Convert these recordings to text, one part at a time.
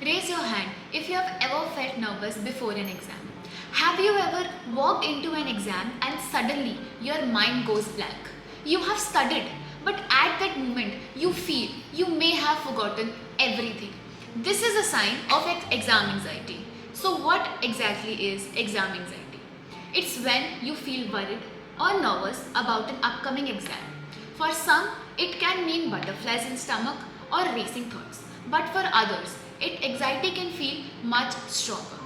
Raise your hand if you have ever felt nervous before an exam. Have you ever walked into an exam and suddenly your mind goes blank? You have studied, but at that moment you feel you may have forgotten everything. This is a sign of exam anxiety. So, what exactly is exam anxiety? It's when you feel worried or nervous about an upcoming exam. For some, it can mean butterflies in stomach or racing thoughts, but for others, anxiety can feel much stronger.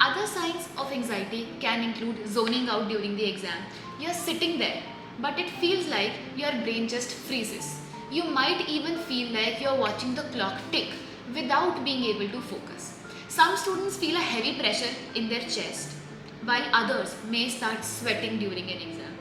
Other signs of anxiety can include zoning out during the exam. You're sitting there, but it feels like your brain just freezes. You might even feel like you're watching the clock tick without being able to focus. Some students feel a heavy pressure in their chest, while others may start sweating during an exam.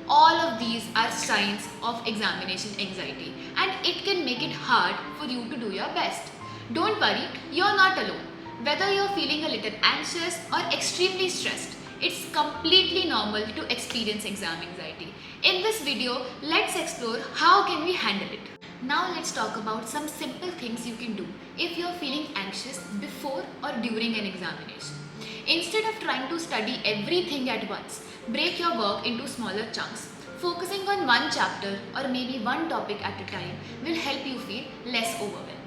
All of these are signs of examination anxiety, and it can make it hard for you to do your best. Don't worry, you're not alone. Whether you're feeling a little anxious or extremely stressed, it's completely normal to experience exam anxiety. In this video, let's explore how can we handle it. Now let's talk about some simple things you can do if you're feeling anxious before or during an examination. Instead of trying to study everything at once, break your work into smaller chunks. Focusing on one chapter or maybe one topic at a time will help you feel less overwhelmed.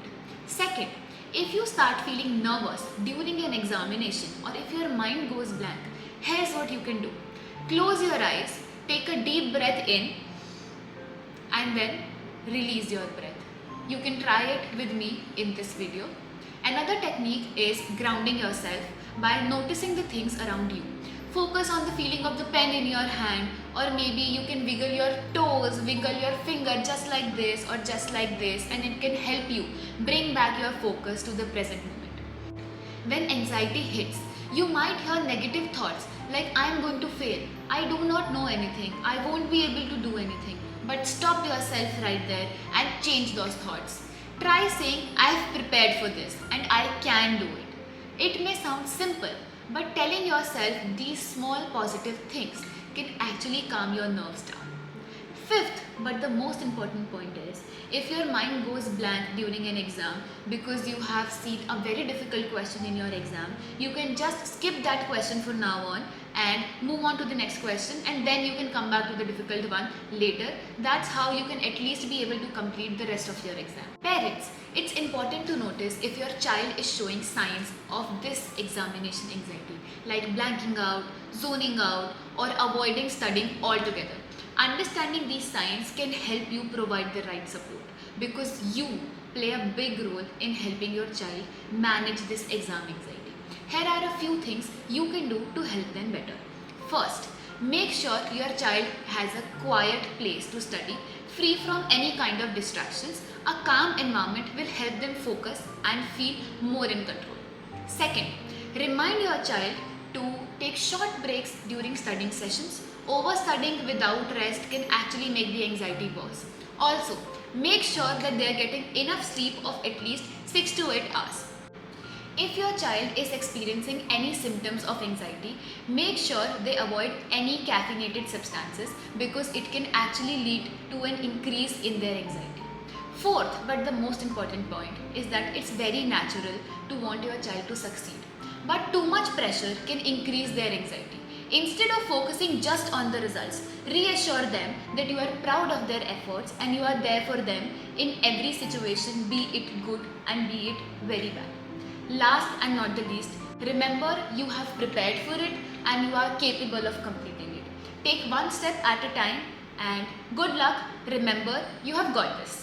Second, if you start feeling nervous during an examination or if your mind goes blank, here's what you can do. Close your eyes, take a deep breath in, and then release your breath. You can try it with me in this video. Another technique is grounding yourself by noticing the things around you. Focus on the feeling of the pen in your hand, or maybe you can wiggle your toes, wiggle your finger just like this or just like this, and it can help you bring back your focus to the present moment. When anxiety hits, you might hear negative thoughts like I am going to fail, I do not know anything, I won't be able to do anything. But stop yourself right there and change those thoughts. Try saying I've prepared for this and I can do it. It may sound simple, but telling yourself these small positive things can actually calm your nerves down. Fifth, but the most important point is, if your mind goes blank during an exam because you have seen a very difficult question in your exam, you can just skip that question for now on and move on to the next question, and then you can come back to the difficult one later. That's how you can at least be able to complete the rest of your exam. Parents, it's important to notice if your child is showing signs of this examination anxiety, like blanking out, zoning out, or avoiding studying altogether. Understanding these signs can help you provide the right support, because you play a big role in helping your child manage this exam anxiety. Here are a few things you can do to help them better. First, make sure your child has a quiet place to study, free from any kind of distractions. A calm environment will help them focus and feel more in control. Second, remind your child to take short breaks during studying sessions. Overstudying without rest can actually make the anxiety worse. Also, make sure that they are getting enough sleep of at least 6 to 8 hours. If your child is experiencing any symptoms of anxiety, make sure they avoid any caffeinated substances, because it can actually lead to an increase in their anxiety. Fourth, but the most important point, is that it's very natural to want your child to succeed. But too much pressure can increase their anxiety. Instead of focusing just on the results, reassure them that you are proud of their efforts and you are there for them in every situation, be it good and be it very bad. Last and not the least, remember you have prepared for it and you are capable of completing it. Take one step at a time and good luck. Remember, you have got this.